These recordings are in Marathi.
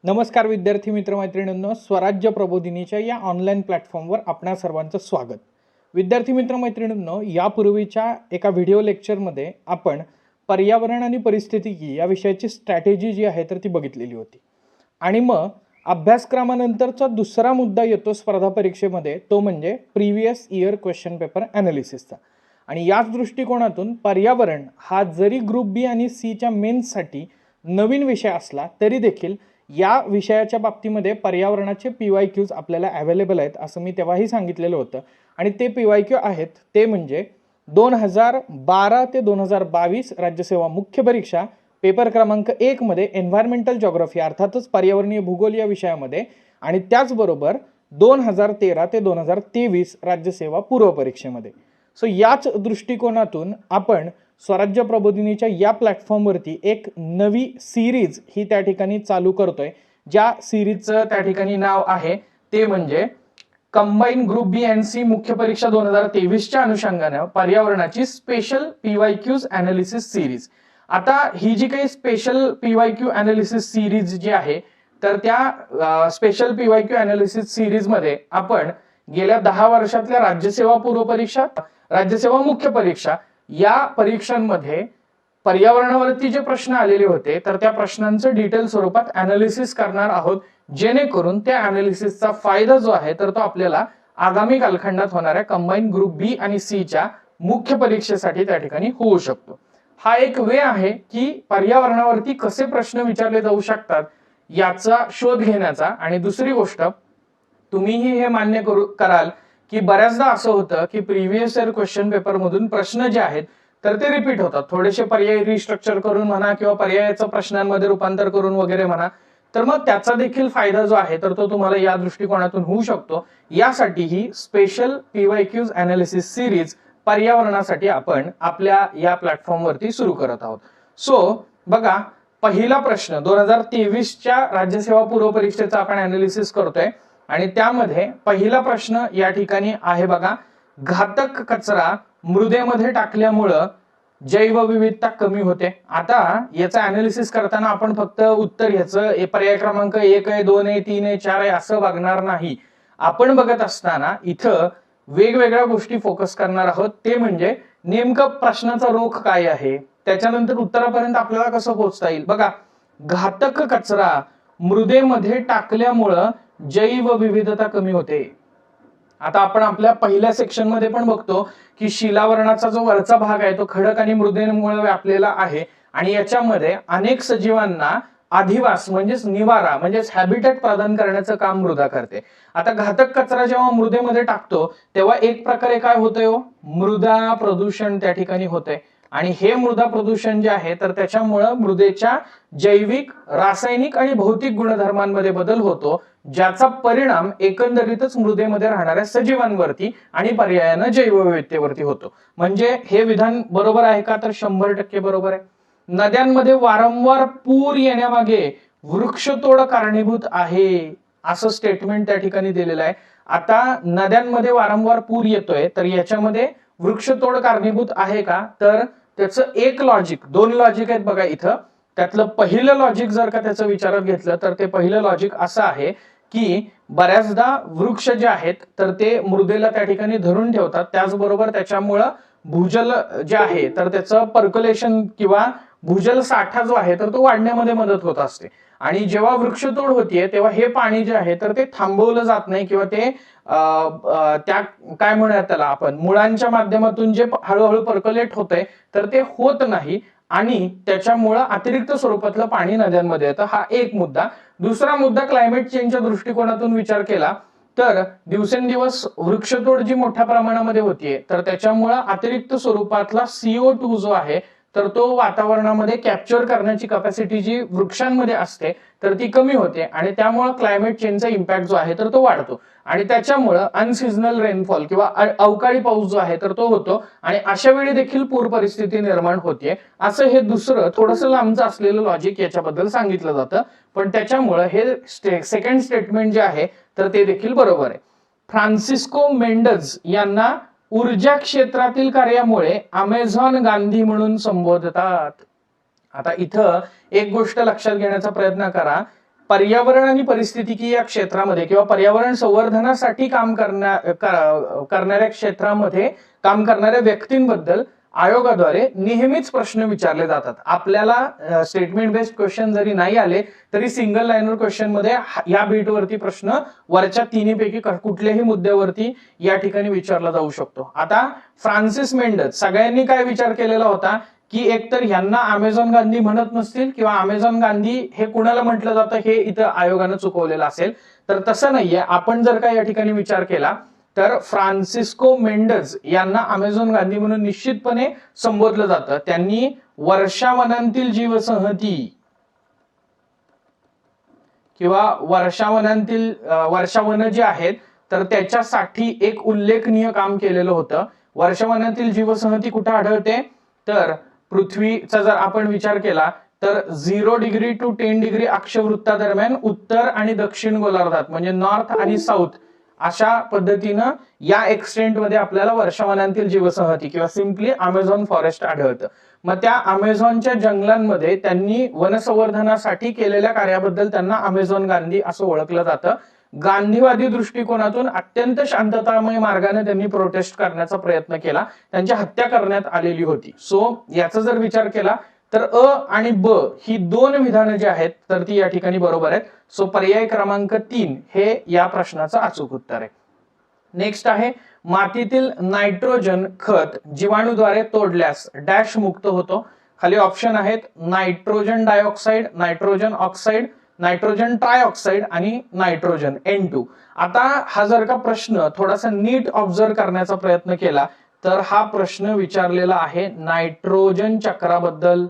नमस्कार विद्यार्थी मित्र मैत्रिणींनो, स्वराज्य प्रबोधिनीच्या या ऑनलाईन प्लॅटफॉर्मवर आपणा सर्वांचं स्वागत. विद्यार्थी मित्र मैत्रिणींनो, यापूर्वीच्या एका व्हिडिओ लेक्चरमध्ये आपण पर्यावरण आणि परिस्थितिकी या विषयाची स्ट्रॅटेजी जी आहे तर ती बघितलेली होती. आणि मग अभ्यासक्रमानंतरचा दुसरा मुद्दा येतो स्पर्धा परीक्षेमध्ये, तो म्हणजे प्रिव्हियस इयर क्वेश्चन पेपर ॲनालिसिसचा. आणि याच दृष्टिकोनातून पर्यावरण हा जरी ग्रुप बी आणि सीच्या मेन्ससाठी नवीन विषय असला तरी देखील या विषयाच्या बाबतीमध्ये पर्यावरणाचे PYQs आपल्याला अवेलेबल आहेत असं मी तेव्हाही सांगितलेलं होतं. आणि ते PYQ आहेत ते म्हणजे 2012 ते 2022 राज्यसेवा मुख्य परीक्षा पेपर क्रमांक 1 मध्ये एन्व्हायरमेंटल जॉग्राफी अर्थातच पर्यावरणीय भूगोल या विषयामध्ये, आणि त्याचबरोबर 2013 ते 2023 राज्यसेवा पूर्व परीक्षेमध्ये. सो याच दृष्टिकोनातून आपण स्वराज्य प्रबोधिनीच्या या प्लॅटफॉर्मवरती एक नवी सिरीज ही त्या ठिकाणी चालू करतोय. ज्या सिरीजचं त्या ठिकाणी नाव आहे ते म्हणजे कंबाईन ग्रुप बी एंड सी मुख्य परीक्षा 2023च्या अनुषंगाने पर्यावरणाची स्पेशल PYQs ॲनालिसिस सिरीज. आता ही जी काही स्पेशल PYQ ॲनालिसिस सिरीज जी आहे तर त्या स्पेशल PYQ ॲनालिसिस सिरीज मध्ये आपण गेल्या 10 वर्षातल्या राज्यसेवा पूर्व परीक्षा, राज्यसेवा मुख्य परीक्षा या परीक्षांमध्ये पर्यावरणावरती जे प्रश्न आलेले होते तर त्या प्रश्नांचं डिटेल स्वरूपात ॲनालिसिस करणार आहोत, जेणेकरून त्या ॲनालिसिसचा फायदा जो आहे तर तो आपल्याला आगामी कालखंडात होणाऱ्या कंबाईन ग्रुप बी आणि सी च्या मुख्य परीक्षेसाठी त्या ठिकाणी होऊ शकतो. हा एक वे आहे की पर्यावरणावरती कसे प्रश्न विचारले जाऊ शकतात याचा शोध घेण्याचा. आणि दुसरी गोष्ट, तुम्हीही हे मान्य कराल की बऱ्याचदा असं होतं की प्रिव्हियस इयर क्वेश्चन पेपर मधून प्रश्न जे आहेत तर ते रिपीट होतात, थोडेसे पर्याय रिस्ट्रक्चर करून म्हणा किंवा पर्यायाचं प्रश्नांमध्ये रूपांतर करून वगैरे म्हणा. तर मग त्याचा देखील फायदा जो आहे तर तो तुम्हाला या दृष्टिकोनातून होऊ शकतो. यासाठी ही स्पेशल PYQs ॲनालिसिस सिरीज पर्यावरणासाठी आपण आपल्या या प्लॅटफॉर्मवरती सुरू करत आहोत. सो बघा, पहिला प्रश्न 2023च्या राज्यसेवा पूर्व परीक्षेचा आपण ॲनालिसिस करतोय आणि त्यामध्ये पहिला प्रश्न या ठिकाणी आहे बघा, घातक कचरा मृदेमध्ये टाकल्यामुळं जैवविविधता कमी होते. आता याचं ॲनालिसिस करताना आपण फक्त उत्तर ह्याचं पर्याय क्रमांक 1 आहे, 2 आहे, 3 आहे, 4 आहे असं बघणार नाही. आपण बघत असताना इथं वेगवेगळ्या गोष्टी फोकस करणार आहोत. ते म्हणजे नेमकं प्रश्नाचा रोख काय आहे, त्याच्यानंतर उत्तरापर्यंत आपल्याला कसं पोहोचता येईल. बघा, घातक कचरा मृदेमध्ये टाकल्यामुळं जैवविविधता कमी होते. आता आपण आपल्या पहिल्या सेक्शन मध्ये पण बघतो की शिलावरणाचा जो वरचा भाग आहे तो खडक आणि मृदेमुळे व्यापलेला आहे आणि याच्यामध्ये अनेक सजीवांना अधिवास म्हणजेच निवारा म्हणजेच हॅबिटॅट प्रदान करण्याचं काम मृदा करते. आता घातक कचरा जेव्हा मृदेमध्ये टाकतो तेव्हा एक प्रकारे काय होतंय हो, मृदा प्रदूषण त्या ठिकाणी होतंय. आणि हे मृदा प्रदूषण जे आहे तर त्याच्यामुळं मृदेच्या जैविक, रासायनिक आणि भौतिक गुणधर्मांमध्ये बदल होतो, ज्याचा परिणाम एकंदरीतच मृदेमध्ये राहणाऱ्या सजीवांवरती आणि पर्यायानं जैवविविधतेवरती होतो. म्हणजे हे विधान बरोबर आहे का, तर 100% बरोबर आहे. नद्यांमध्ये वारंवार पूर येण्यामागे वृक्षतोड कारणीभूत आहे असं स्टेटमेंट त्या ठिकाणी दिलेलं आहे. आता नद्यांमध्ये वारंवार पूर येतोय तर याच्यामध्ये वृक्षतोड कारणीभूत आहे का, तर त्याचं एक लॉजिक, 2 लॉजिक आहेत बघा इथं. त्यातलं पहिलं लॉजिक जर का त्याचं विचारात घेतलं तर ते पहिलं लॉजिक असं आहे की बऱ्याचदा वृक्ष जे आहेत तर ते मृदेला त्या ठिकाणी धरून ठेवतात, त्याचबरोबर त्याच्यामुळं भूजल जे आहे तर त्याचं पर्क्युलेशन किंवा भूजल साठा जो आहे तर तो वाढण्यामध्ये मदत होत असते. आणि जेव्हा वृक्षतोड होतीये तेव्हा हे पाणी जे आहे तर ते थांबवलं जात नाही किंवा ते त्या काय म्हणूयात त्याला आपण मुळांच्या माध्यमातून जे हळूहळू पर्क्युलेट होतंय तर ते होत नाही आणि त्याच्यामुळं अतिरिक्त स्वरूपातलं पाणी नद्यांमध्ये येतं. हा एक मुद्दा. दुसरा मुद्दा, क्लायमेट चेंजच्या दृष्टिकोनातून विचार केला तर दिवसेंदिवस वृक्षतोड जी मोठ्या प्रमाणामध्ये होतीये तर त्याच्यामुळं अतिरिक्त स्वरूपातला CO2 जो आहे तर तो वातावरणामध्ये कॅप्चर करण्याची कॅपॅसिटी जी वृक्षांमध्ये असते तर ती कमी होते आणि त्यामुळे क्लायमेट चेंजचा इम्पॅक्ट जो आहे तर तो वाढतो आणि त्याच्यामुळं अनसिझनल रेनफॉल किंवा अवकाळी पाऊस जो आहे तर तो होतो आणि अशा वेळी देखील पूर परिस्थिती निर्माण होते. असं हे दुसरं थोडंसं लांबचं असलेलं लॉजिक याच्याबद्दल सांगितलं जातं, पण त्याच्यामुळं हे सेकंड स्टेटमेंट जे आहे तर ते देखील बरोबर आहे. फ्रान्सिस्को मेंडज यांना ऊर्जा क्षेत्रातील कार्यामुळे अमेझॉन गांधी म्हणून संबोधतात. आता इथं एक गोष्ट लक्षात घेण्याचा प्रयत्न करा, पर्यावरण आणि परिस्थितिकी या क्षेत्रामध्ये किंवा पर्यावरण संवर्धनासाठी करणाऱ्या क्षेत्रामध्ये काम करणाऱ्या व्यक्तींबद्दल आयोगाद्वारे नेहमीच प्रश्न विचारले जातात. आपल्याला स्टेटमेंट बेस्ड क्वेश्चन जरी नाही आले तरी सिंगल लाईनर क्वेश्चन मध्ये या बीटवरती प्रश्न वरच्या तिन्हीपैकी कुठल्याही मुद्द्यावरती या ठिकाणी विचारला जाऊ शकतो. आता फ्रान्सिस मेंडस सगळ्यांनी काय विचार केलेला होता की एकतर ह्यांना अमेझॉन गांधी म्हणत नसतील किंवा अमेझॉन गांधी हे कुणाला म्हटलं जातं हे इथं आयोगानं चुकवलेलं असेल. तर तसं नाहीये. आपण जर का या ठिकाणी विचार केला तर फ्रान्सिस्को मेंडस यांना अमेझॉन गांधी म्हणून निश्चितपणे संबोधलं जातं. त्यांनी वर्षावनांतील जीवसंहती किंवा वर्षावन जे आहेत तर त्याच्यासाठी एक उल्लेखनीय काम केलेलं होतं. वर्षावनातील जीवसंहती कुठे आढळते तर पृथ्वीचा जर आपण विचार केला तर 0 डिग्री टू 10 डिग्री अक्षवृत्तादरम्यान उत्तर आणि दक्षिण गोलार्धात म्हणजे नॉर्थ आणि साऊथ अशा पद्धतीनं या एक्सटेंट मध्ये आपल्याला वर्षावनांतील जीवसंहती किंवा सिम्पली अमेझॉन फॉरेस्ट आढळतं. मग त्या अमेझॉनच्या जंगलांमध्ये त्यांनी वनसंवर्धनासाठी केलेल्या कार्याबद्दल त्यांना अमेझॉन गांधी असं ओळखलं जातं. गांधीवादी दृष्टिकोनातून अत्यंत शांततामय मार्गाने त्यांनी प्रोटेस्ट करण्याचा प्रयत्न केला. त्यांची हत्या करण्यात आलेली होती. सो याचा जर विचार केला तर अ आणि ब ही दोन विधानं जी आहेत तर ती या ठिकाणी बरोबर आहेत. सो पर्याय क्रमांक 3 हे या प्रश्नाचं अचूक उत्तर आहे. नेक्स्ट आहे मातीतील नायट्रोजन खत जीवाणूद्वारे तोडल्यास डॅश मुक्त होतो. खाली ऑप्शन आहेत nitrogen dioxide, nitrogen oxide, nitrogen trioxide आणि नायट्रोजन N2. आता हा जर का प्रश्न थोडासा नीट ऑब्झर्व करण्याचा प्रयत्न केला तर हा प्रश्न विचारलेला आहे नायट्रोजन चक्राबद्दल.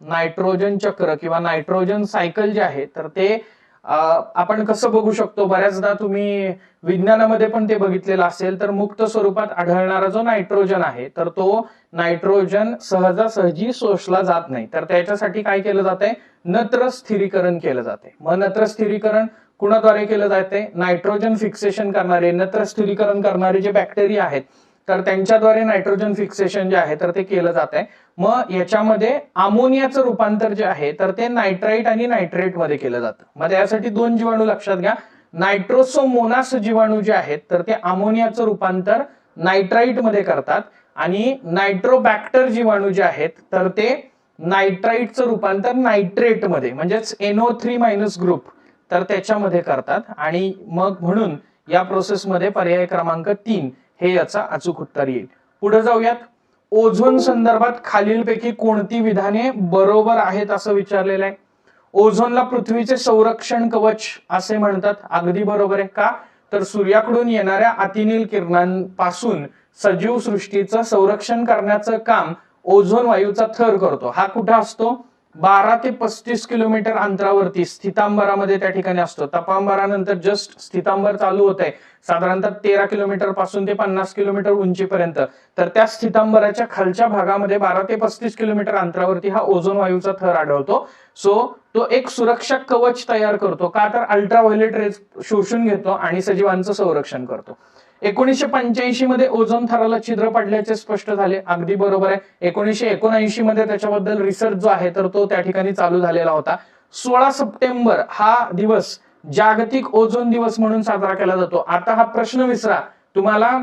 नायट्रोजन चक्र किंवा नायट्रोजन सायकल जे आहे तर ते आपण कसं बघू शकतो. बऱ्याचदा तुम्ही विज्ञानामध्ये पण ते बघितलेलं असेल तर मुक्त स्वरूपात आढळणारा जो नायट्रोजन आहे तर तो नायट्रोजन सहजासहजी शोषला जात नाही. तर त्याच्यासाठी काय केलं जातंय नत्र स्थिरीकरण केलं जाते. मग नत्र स्थिरीकरण कुणाद्वारे केलं जाते नायट्रोजन फिक्सेशन करणारे नत्र स्थिरीकरण करणारे जे बॅक्टेरिया आहेत तर त्यांच्याद्वारे नायट्रोजन फिक्सेशन जे आहे तर ते केलं जात आहे. मग याच्यामध्ये अमोनियाचं रूपांतर जे आहे तर ते नायट्राइट आणि नायट्रेट मध्ये केलं जातं. मग यासाठी दोन जीवाणू लक्षात घ्या. नायट्रोसोमोनास जीवाणू जे आहेत तर ते अमोनियाचं रूपांतर नायट्राइट मध्ये करतात आणि नायट्रोबॅक्टर जीवाणू जे आहेत तर ते नायट्राइटचं रूपांतर नायट्रेट मध्ये म्हणजेच NO3- ग्रुप तर त्याच्यामध्ये करतात. आणि मग म्हणून या प्रोसेसमध्ये पर्याय क्रमांक 3 हे याचा अचूक उत्तर येईल. पुढे जाऊयात. ओझोन संदर्भात खालीलपैकी कोणती विधाने बरोबर आहेत असं विचारलेलं आहे. ओझोनला पृथ्वीचे संरक्षण कवच असे म्हणतात. अगदी बरोबर आहे. का तर सूर्याकडून येणाऱ्या अतिनील किरणांपासून सजीव सृष्टीचं संरक्षण करण्याचं काम ओझोन वायूचा थर करतो. हा कुठे असतो 12 ते 35 किलोमीटर अंतरावरती स्थितांबरामध्ये त्या ठिकाणी असतो. तपांबरानंतर जस्ट स्थितांबर चालू होत आहे साधारणतः 13 किलोमीटर पासून ते 50 किलोमीटर उंचीपर्यंत. तर त्या स्थितांबराच्या खालच्या भागामध्ये 12 ते 35 किलोमीटर अंतरावरती हा ओझोन वायूचा थर आढळतो. सो तो एक सुरक्षा कवच तयार करतो. का तर अल्ट्राव्हायोलेट रेज शोषून घेतो आणि सजीवांचं संरक्षण करतो. 1985 मध्ये ओझोन थराला छिद्र पडल्याचे स्पष्ट झाले. अगदी बरोबर आहे. 1979 मध्ये त्याच्याबद्दल रिसर्च जो आहे तर तो त्या ठिकाणी चालू झालेला होता. 16 सप्टेंबर हा दिवस जागतिक ओझोन दिवस म्हणून साजरा केला जातो. आता हा प्रश्न विसरा. तुम्हाला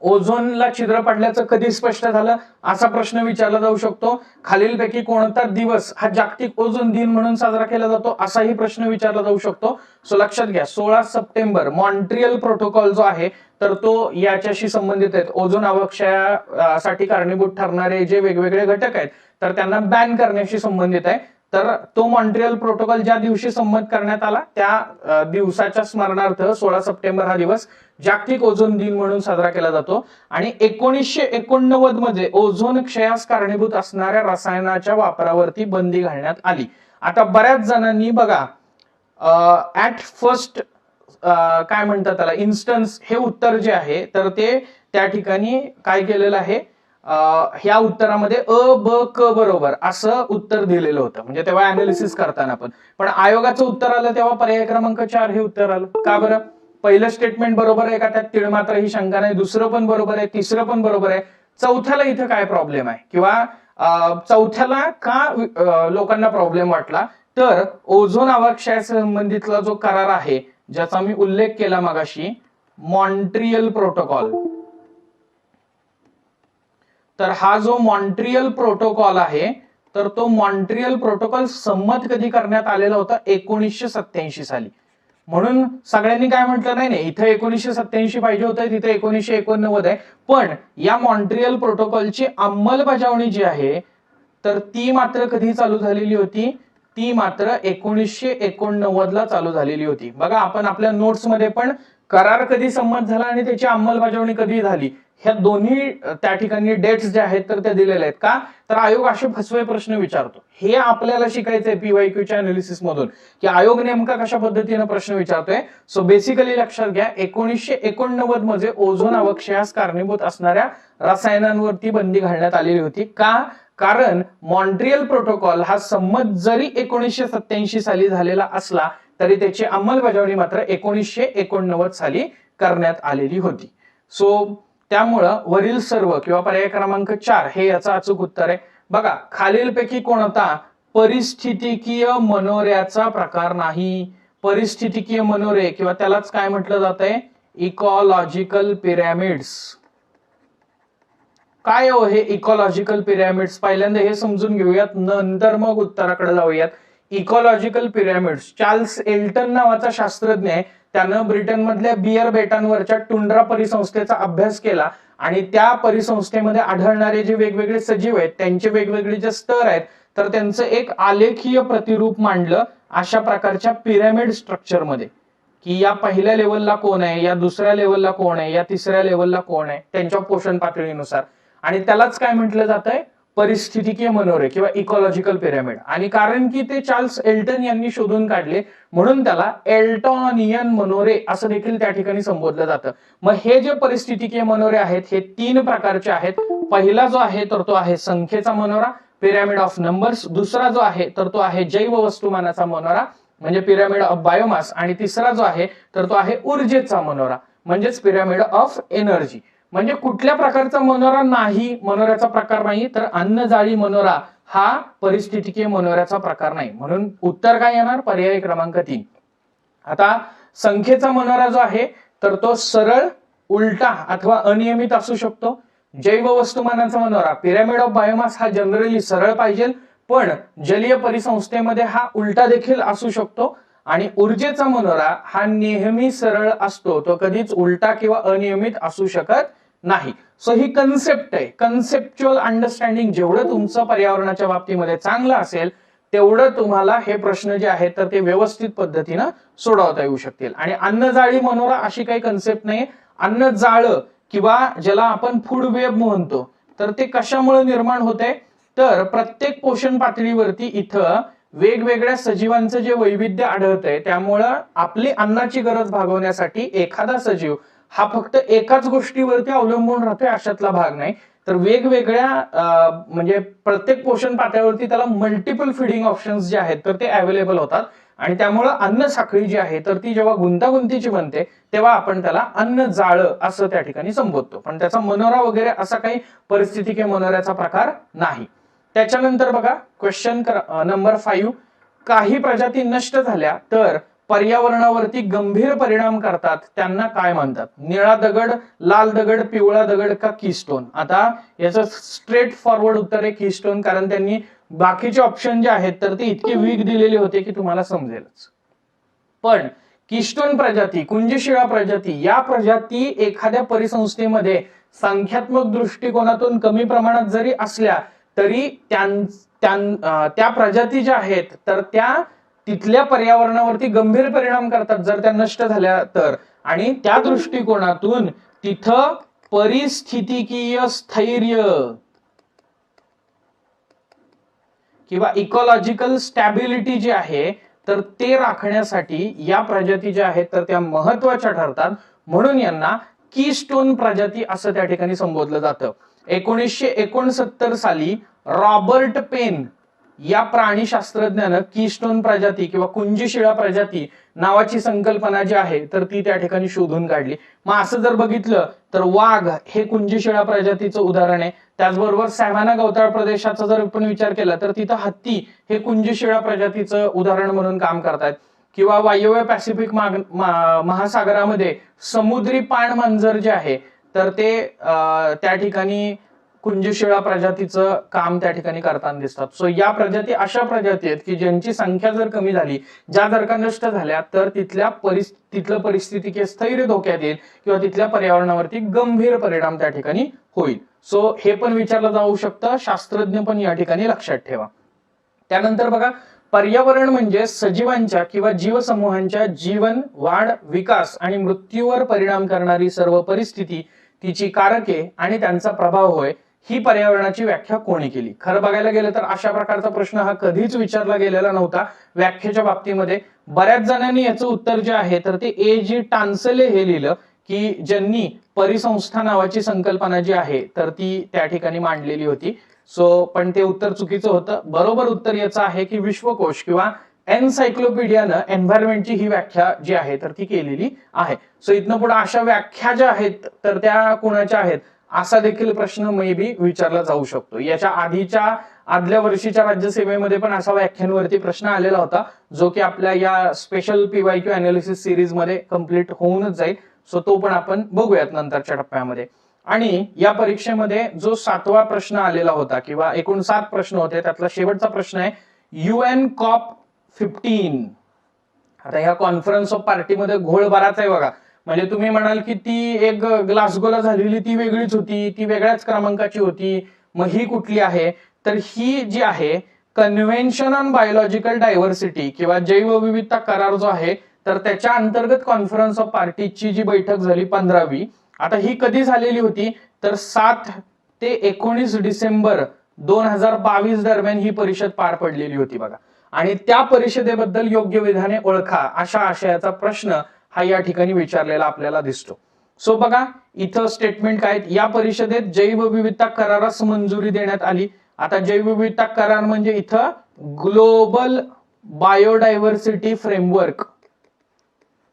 ओझोनला छिद्र पडल्याचं कधी स्पष्ट झालं असा प्रश्न विचारला जाऊ शकतो. खालीलपैकी कोणता दिवस हा जागतिक ओझोन दिन म्हणून साजरा केला जातो असाही प्रश्न विचारला जाऊ शकतो. सो लक्षात घ्या 16 सप्टेंबर मॉन्ट्रियल प्रोटोकॉल जो आहे तर तो याच्याशी संबंधित आहे. ओझोन अवक्षयासाठी कारणीभूत ठरणारे जे वेगवेगळे घटक आहेत तर त्यांना बॅन करण्याशी संबंधित आहे. तर तो मॉन्ट्रियल प्रोटोकॉल ज्या दिवशी संमत करण्यात आला त्या दिवसाच्या स्मरणार्थ 16 सप्टेंबर हा दिवस जागतिक ओझोन दिन म्हणून साजरा केला जातो. आणि 1989 मध्ये ओझोन क्षयास कारणीभूत असणाऱ्या रसायनाच्या वापरावरती बंदी घालण्यात आली. आता बऱ्याच जणांनी बघा ऍट फर्स्ट काय म्हणतात त्याला इन्स्टन्स हे उत्तर जे आहे तर ते त्या ठिकाणी काय केलेलं आहे ह्या उत्तरामध्ये अ ब क बरोबर असं उत्तर दिलेलं होतं. म्हणजे तेव्हा अनालिसिस करताना पण आयोगाचं उत्तर आलं तेव्हा पर्याय क्रमांक 4 हे उत्तर आलं. का बरं पहिलं स्टेटमेंट बरोबर आहे का त्यात तीळ मात्र ही शंका नाही. दुसरं पण बरोबर आहे. तिसरं पण बरोबर आहे. चौथ्याला इथं काय प्रॉब्लेम आहे किंवा चौथ्याला का लोकांना प्रॉब्लेम वाटला तर ओझोन अवक्षयाशी संबंधितला जो करार आहे ज्याचा मी उल्लेख केला मगाशी, मॉन्ट्रियल प्रोटोकॉल, तर हा जो मॉन्ट्रियल प्रोटोकॉल आहे तर तो मॉन्ट्रियल प्रोटोकॉल संमत कधी करण्यात आलेला होता? 1987 साली. म्हणून सगळ्यांनी काय म्हटलं, नाही नाही इथे 1987 पाहिजे होतं, तिथे 1989 आहे. पण या मॉन्ट्रियल प्रोटोकॉलची अंमलबजावणी जी आहे तर ती मात्र कधी चालू झालेली होती? ती मात्र 1989 ला चालू झालेली होती. बघा आपण आपल्या नोट्स मध्ये पण करार कधी संमत झाला आणि त्याची अंमलबजावणी कधी झाली ह्या दोन्ही त्या ठिकाणी डेट्स ज्या आहेत तर त्या दिलेल्या आहेत. का तर आयोग असे फसवे प्रश्न विचारतो. हे आपल्याला शिकायचंय पीवायक्यूच्या अनालिसिस मधून की आयोग नेमका कशा पद्धतीने प्रश्न विचारतोय. सो बेसिकली लक्षात घ्या, 1989 मध्ये ओझोन अवक्षयास कारणीभूत असणाऱ्या रसायनांवरती बंदी घालण्यात आलेली होती. का? कारण मॉन्ट्रियल प्रोटोकॉल हा संमत जरी 1987 साली झालेला असला तरी त्याची अंमलबजावणी मात्र 1989 साली करण्यात आलेली होती. सो त्यामुळं वरील सर्व किंवा पर्याय क्रमांक 4 हे याचं अचूक उत्तर आहे. बघा खालीलपैकी कोणता परिस्थितिकीय मनोऱ्याचा प्रकार नाही? परिस्थितिकीय मनोरे किंवा त्यालाच काय म्हटलं जात आहे? Ecological pyramids. काय हो हे इकॉलॉजिकल पिरॅमिड्स? पहिल्यांदा हे समजून घेऊयात, नंतर मग उत्तराकडे जाऊयात. इकॉलॉजिकल पिरॅमिड्स, चार्ल्स एल्टन नावाचा शास्त्रज्ञ आहे, त्यानं ब्रिटन मधल्या बियर बेटांवरच्या टुंड्रा परिसंस्थेचा अभ्यास केला आणि त्या परिसंस्थेमध्ये आढळणारे जे वेगवेगळे सजीव आहेत त्यांचे वेगवेगळे जे स्तर आहेत तर त्यांचं एक आलेखीय प्रतिरूप मांडलं अशा प्रकारच्या पिरॅमिड स्ट्रक्चर मध्ये, की या पहिल्या लेवलला कोण आहे, या दुसऱ्या लेवलला कोण आहे, या तिसऱ्या लेवलला कोण आहे त्यांच्या पोषण पातळीनुसार. आणि त्यालाच काय म्हटलं जात आहे? परिस्थितिकीय मनोरे किंवा इकॉलॉजिकल पिरॅमिड. आणि कारण की ते चार्ल्स एल्टन यांनी शोधून काढले म्हणून त्याला एल्टॉनियन मनोरे असं देखील त्या ठिकाणी संबोधलं जातं. मग हे जे परिस्थितिकीय मनोरे आहेत हे 3 प्रकारचे आहेत. पहिला जो आहे तर तो आहे संख्येचा मनोरा, पिरॅमिड ऑफ नंबर्स. दुसरा जो आहे तर तो आहे जैव वस्तुमानाचा मनोरा म्हणजे पिरॅमिड ऑफ बायोमास. आणि तिसरा जो आहे तर तो आहे ऊर्जेचा मनोरा म्हणजेच पिरॅमिड ऑफ एनर्जी. म्हणजे कुठल्या प्रकारचा मनोरा नाही, मनोऱ्याचा प्रकार नाही, तर अन्नजाळी मनोरा हा परिस्थितिकीय मनोऱ्याचा प्रकार नाही. म्हणून उत्तर काय येणार? पर्याय क्रमांक 3. आता संख्येचा मनोरा जो आहे तर तो सरळ, उलटा अथवा अनियमित असू शकतो. जैव वस्तुमानाचा मनोरा पिरॅमिड ऑफ बायोमास हा जनरली सरळ पाहिजे, पण जलीय परिसंस्थेमध्ये हा उलटा देखील असू शकतो. आणि ऊर्जेचा मनोरा हा नेहमी सरळ असतो, तो कधीच उलटा किंवा अनियमित असू शकत नाही. सो ही कन्सेप्ट आहे. कन्सेप्च्युअल अंडरस्टँडिंग जेवढं तुमचं पर्यावरणाच्या बाबतीमध्ये चांगलं असेल तेवढं तुम्हाला हे प्रश्न जे आहेत तर ते व्यवस्थित पद्धतीनं सोडवता येऊ शकतील. आणि अन्नजाळी मनोरा अशी काही कन्सेप्ट नाही. अन्नजाळ किंवा ज्याला आपण फूड वेब म्हणतो तर ते कशामुळे निर्माण होते? तर प्रत्येक पोषण पातळीवरती इथं वेगवेगळ्या सजीवांचं जे वैविध्य आढळतंय त्यामुळं आपली अन्नाची गरज भागवण्यासाठी एखादा सजीव हा फक्त एकाच गोष्टीवरती अवलंबून राहतोय अशातला भाग नाही, तर वेगवेगळ्या म्हणजे प्रत्येक पोषण पातळीवरती त्याला मल्टिपल फीडिंग ऑप्शन्स जे आहेत तर ते अवेलेबल होतात. आणि त्यामुळं अन्न साखळी जी आहे तर ती जेव्हा गुंतागुंतीची बनते तेव्हा आपण त्याला अन्न जाळ असं त्या ठिकाणी संबोधतो. पण त्याचा मनोरा वगैरे असा काही परिस्थितिकीय मनोऱ्याचा प्रकार नाही. त्याच्यानंतर बघा क्वेश्चन नंबर 5. काही प्रजाती नष्ट झाल्या तर पर्यावरणावरती गंभीर परिणाम करतात त्यांना काय म्हणतात? निळा दगड, लाल दगड, पिवळा दगड का कीस्टोन? आता याचं स्ट्रेट फॉरवर्ड उत्तर आहे कीस्टोन, कारण त्यांनी बाकीचे ऑप्शन जे आहेत तर ते इतके वीक दिलेले होते की तुम्हाला समजेलच. पण कीस्टोन प्रजाती, कुंजशिळा प्रजाती, या प्रजाती एखाद्या परिसंस्थेमध्ये संख्यात्मक दृष्टिकोनातून कमी प्रमाणात जरी असल्या तरी त्या प्रजाती ज्या आहेत तर त्या तिथल्या पर्यावरणावरती गंभीर परिणाम करतात जर त्या नष्ट झाल्या तर. आणि त्या दृष्टिकोनातून तिथं परिस्थितिकीय स्थैर्य किंवा इकॉलॉजिकल स्टॅबिलिटी जी आहे तर ते राखण्यासाठी या प्रजाती ज्या आहेत तर त्या महत्वाच्या ठरतात. म्हणून यांना कीस्टोन प्रजाती असं त्या ठिकाणी संबोधलं जातं. 1969 साली रॉबर्ट पेन या प्राणी शास्त्रज्ञानं कीस्टोन प्रजाती किंवा कुंजीशिळा प्रजाती नावाची संकल्पना जी आहे तर ती त्या ठिकाणी शोधून काढली. मग असं जर बघितलं तर वाघ हे कुंजीशिळा प्रजातीचं उदाहरण आहे. त्याचबरोबर सॅव्हाना गवताळ प्रदेशाचा जर आपण विचार केला तर तिथं हत्ती हे कुंजीशिळा प्रजातीचं उदाहरण म्हणून काम करतात. किंवा वायव्य पॅसिफिक महासागरामध्ये समुद्री पाण मांजर जे आहे तर ते त्या ठिकाणी कुंजीशिळा प्रजातीचं काम त्या ठिकाणी करताना दिसतात. सो या प्रजाती अशा प्रजाती आहेत की ज्यांची संख्या जर कमी झाली, ज्या जर का नष्ट झाल्या तर तिथलं परिस्थिती स्थैर्य धोक्यात येईल किंवा तिथल्या पर्यावरणावरती गंभीर परिणाम त्या ठिकाणी होईल. सो हे पण विचारलं जाऊ शकतं, शास्त्रज्ञ पण या ठिकाणी लक्षात ठेवा. त्यानंतर बघा, पर्यावरण म्हणजे सजीवांच्या किंवा जीवसमूहांच्या जीवन, वाढ, विकास आणि मृत्यूवर परिणाम करणारी सर्व परिस्थिती, तिची कारके आणि त्यांचा प्रभाव होय. ही पर्यावरणाची व्याख्या कोणी केली? खरं बघायला गेलं तर अशा प्रकारचा प्रश्न हा कधीच विचारला गेलेला नव्हता व्याख्येच्या बाबतीमध्ये. बऱ्याच जणांनी याचं उत्तर जे आहे तर ते A.G. टान्सले हे लिहिलं की ज्यांनी परिसंस्था नावाची संकल्पना जी आहे तर ती त्या ठिकाणी मांडलेली होती. सो पण ते उत्तर चुकीचं होतं. बरोबर उत्तर याचं आहे की विश्वकोश किंवा एनसायक्लोपीडियानं एन्व्हायरमेंटची ही व्याख्या जी आहे तर ती केलेली आहे. सो इथनं पुढे अशा व्याख्या ज्या आहेत तर त्या कोणाच्या आहेत असा देखील प्रश्न मे बी विचारला जाऊ शकतो. याच्या आदल्या वर्षीच्या राज्यसेवेमध्ये पण अशा व्याख्यांवरती प्रश्न आलेला होता, जो की आपल्या या स्पेशल PYQ अनालिसिस सिरीज मध्ये कम्प्लीट होऊनच जाईल. सो तो पण आपण बघूयात नंतरच्या टप्प्यामध्ये. आणि या परीक्षेमध्ये जो 7वा प्रश्न आलेला होता किंवा एकूण 7 प्रश्न होते त्यातला शेवटचा प्रश्न आहे UN COP15. आता ह्या कॉन्फरन्स ऑफ पार्टीमध्ये घोळ बराच आहे बघा. म्हणजे तुम्ही म्हणाल की ती एक ग्लासगोला झालेली ती वेगळीच होती, ती वेगळ्याच क्रमांकाची होती, मग ही कुठली आहे? तर ही जी आहे कन्व्हेन्शन ऑन बायोलॉजिकल डायव्हर्सिटी किंवा जैवविविधता करार जो आहे तर त्याच्या अंतर्गत कॉन्फरन्स ऑफ पार्टीची जी बैठक झाली 15वी. आता ही कधी झालेली होती तर 7 ते 19 डिसेंबर 2022 दरम्यान ही परिषद पार पडलेली होती बघा. आणि त्या परिषदेबद्दल योग्य विधाने ओळखा अशा आशयाचा प्रश्न हा या ठिकाणी विचारलेला आपल्याला दिसतो. सो बघा इथं स्टेटमेंट काय, या परिषदेत जैवविविधता करारास मंजुरी देण्यात आली. आता जैवविविधता करार म्हणजे इथं ग्लोबल बायोडायव्हर्सिटी फ्रेमवर्क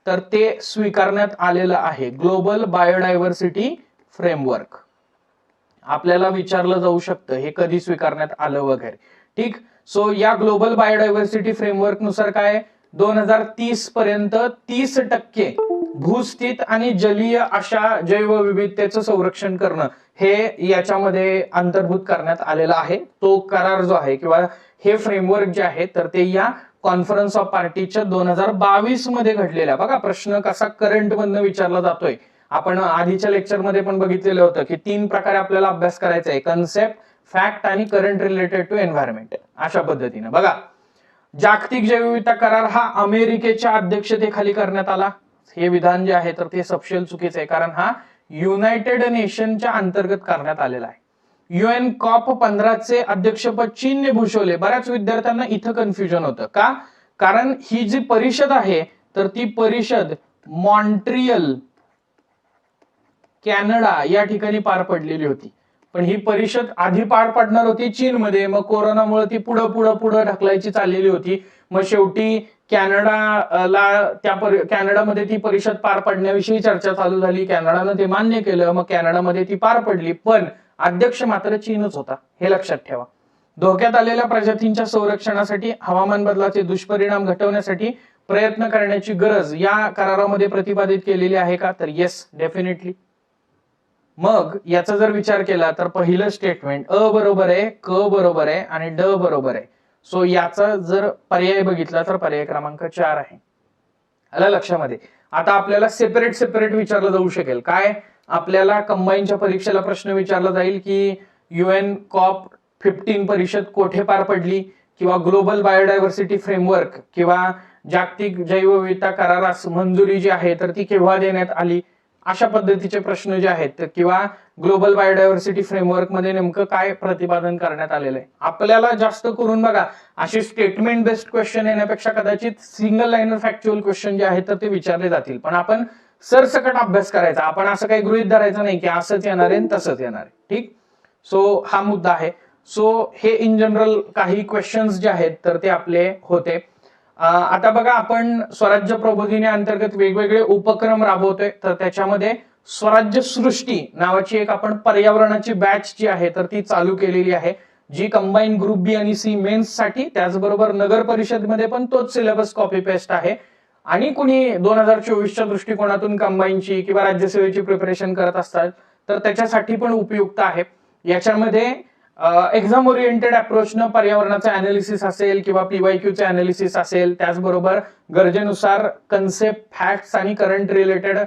तर ते स्वीकारण्यात आलेलं आहे. ग्लोबल बायोडायव्हर्सिटी फ्रेमवर्क आपल्याला विचारलं जाऊ शकतं हे कधी स्वीकारण्यात आलं वगैरे. ठीक. सो या ग्लोबल बायोडायव्हर्सिटी फ्रेमवर्क नुसार काय 2030 पर्यंत 30% भूस्थित आणि जलीय अशा जैवविविधतेचं संरक्षण करणं हे याच्यामध्ये अंतर्भूत करण्यात आलेलं आहे. तो करार जो आहे किंवा हे फ्रेमवर्क जे आहे तर ते या कॉन्फरन्स ऑफ पार्टीच्या 2022 मध्ये घडलेला. बघा प्रश्न कसा करंट मधनं विचारला जातोय. आपण आधीच्या लेक्चरमध्ये पण बघितलेलं होतं की 3 प्रकारे आपल्याला अभ्यास करायचा आहे, कन्सेप्ट, फॅक्ट आणि करंट रिलेटेड टू एन्व्हायरमेंट. अशा पद्धतीने बघा जागतिक जैवविविधता करार हा अमेरिकेच्या अध्यक्षतेखाली करण्यात आला. हे विधान जे आहे तर ते सपशेल चुकीचं आहे, कारण हा युनायटेड नेशनच्या अंतर्गत करण्यात आलेला आहे. UN COP15 चे अध्यक्षपद चीनने भूषवले. बऱ्याच विद्यार्थ्यांना इथं कन्फ्युजन होतं का, कारण ही जी परिषद आहे तर ती परिषद मॉन्ट्रियल कॅनडा या ठिकाणी पार पडलेली होती. पण ही परिषद आधी पार पडणार होती चीनमध्ये, मग कोरोनामुळे ती पुढे ढकलायची चाललेली होती. मग शेवटी कॅनडामध्ये ती परिषद पार पडण्याविषयी चर्चा चालू झाली. कॅनडानं ते मान्य केलं, मग कॅनडामध्ये ती पार पडली. पण अध्यक्ष मात्र चीनच होता, हे लक्षात ठेवा. धोक्यात आलेल्या प्रजातींच्या संरक्षणासाठी, हवामान बदलाचे दुष्परिणाम घटवण्यासाठी प्रयत्न करण्याची गरज या करारामध्ये प्रतिपादित केलेली आहे का, तर येस, डेफिनेटली. मग याचा जर विचार केला तर पहिलं स्टेटमेंट अ बरोबर आहे, क बरोबर आहे आणि ड बरोबर आहे. सो याचा जर पर्याय बघितला तर पर्याय क्रमांक 4 आहे. आलं लक्षामध्ये. आता आपल्याला सेपरेट विचारलं जाऊ शकेल काय, आपल्याला कंबाईनच्या परीक्षेला प्रश्न विचारला जाईल की UN COP15 परिषद कोठे पार पडली, किंवा ग्लोबल बायोडायव्हर्सिटी फ्रेमवर्क किंवा जागतिक जैवविविधता करारास मंजुरी जी आहे तर ती केव्हा देण्यात आली, अशा पद्धतीचे प्रश्न जे आहेत, किंवा ग्लोबल बायोडायव्हर्सिटी फ्रेमवर्क मध्ये नेमकं काय प्रतिपादन करण्यात आलेलं आहे. आपल्याला जास्त करून बघा असे स्टेटमेंट बेस्ड क्वेश्चन येण्यापेक्षा कदाचित सिंगल लाईनर फॅक्च्युअल क्वेश्चन जे आहेत तर ते विचारले जातील. पण आपण सरसकट अभ्यास करायचा, आपण असं काही गृहीत धरायचं नाही की असंच येणार आहे तसंच येणार आहे. ठीक. सो हा मुद्दा आहे. सो हे इन जनरल काही क्वेश्चन्स जे आहेत तर ते आपले होते. आता बघा, आपण स्वराज्य प्रबोधिनी अंतर्गत वेगवेगळे उपक्रम राबवतोय. तर त्याच्यामध्ये स्वराज्य सृष्टी नावाची एक आपण पर्यावरणाची बॅच जी आहे तर ती चालू केलेली आहे, जी कंबाईन ग्रुप बी आणि सी मेन्स साठी, त्याचबरोबर नगर परिषदमध्ये पण तोच सिलेबस कॉपी पेस्ट आहे. आणि कुणी 2024च्या दृष्टिकोनातून कंबाईनची किंवा राज्यसेवेची प्रिपरेशन करत असतात तर त्याच्यासाठी पण उपयुक्त आहे. याच्यामध्ये एक्झाम ओरिएंटेड अप्रोचनं पर्यावरणाचं अनालिसिस असेल किंवा पीवायक्यूचे अनालिसिस असेल, त्याचबरोबर गरजेनुसार कन्सेप्ट, फॅक्ट्स आणि करंट रिलेटेड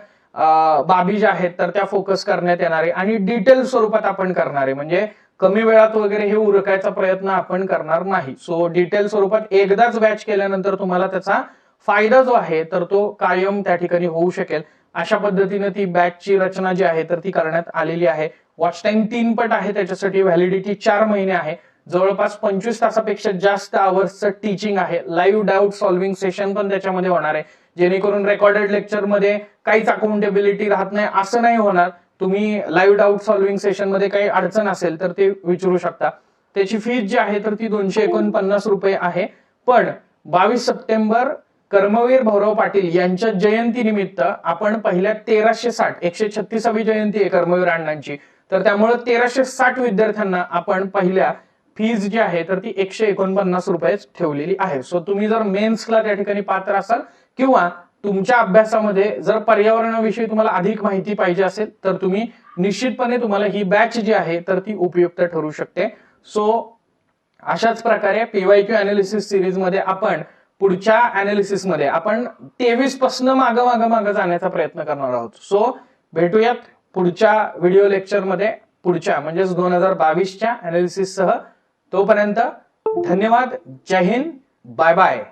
बाबी ज्या आहेत तर त्या फोकस करण्यात येणार आहे. आणि डिटेल स्वरूपात आपण करणार आहे, म्हणजे कमी वेळात वगैरे हे उरकायचा प्रयत्न आपण करणार नाही. सो डिटेल स्वरूपात एकदाच बॅच केल्यानंतर तुम्हाला त्याचा फायदा जो आहे तर तो कायम त्या ठिकाणी होऊ शकेल. अशा पद्धतीने ती बॅचची रचना जी आहे तर ती करण्यात आलेली आहे. वॉच टाइम 3 पट आहे, त्याच्यासाठी व्हॅलिडिटी 4 महिने आहे. जवळपास 25 तासापेक्षा जास्त आवर्सचं टीचिंग आहे. लाईव्ह डाऊट सॉल्व्हिंग सेशन पण त्याच्यामध्ये होणार आहे, जेणेकरून रेकॉर्डेड लेक्चर मध्ये काहीच अकाउंटेबिलिटी राहत नाही असं नाही होणार. तुम्ही लाईव्ह डाऊट सॉल्व्हिंग सेशन मध्ये काही अडचण असेल तर ते विचारू शकता. त्याची फीस जी आहे तर ती 249 रुपये आहे. पण 22 सप्टेंबर कर्मवीर भाऊराव पाटील यांच्या जयंती निमित्त आपण पहिल्या 1360 136वी जयंती आहे कर्मवीर अण्णांची, तर त्यामुळे 1360 विद्यार्थ्यांना आपण पहिल्या फीज जी आहे तर ती 149 रुपये ठेवलेली आहे. सो तुम्ही जर मेन्सला त्या ठिकाणी पात्र असाल किंवा तुमच्या अभ्यासामध्ये जर पर्यावरणाविषयी तुम्हाला अधिक माहिती पाहिजे असेल तर तुम्ही निश्चितपणे तुम्हाला ही बॅच जी आहे तर ती उपयुक्त ठरू शकते. सो अशाच प्रकारे पीवायक्यू अनालिसिस सिरीज मध्ये आपण पुढच्या अनालिसिस मध्ये आपण 23 पासून मागं जाण्याचा प्रयत्न करणार आहोत. सो भेटूयात पुढच्या व्हिडिओ लेक्चर मध्ये, पुढच्या म्हणजेच 2022च्या अनालिसिस सह. तोपर्यंत धन्यवाद. जय हिंद. Bye bye.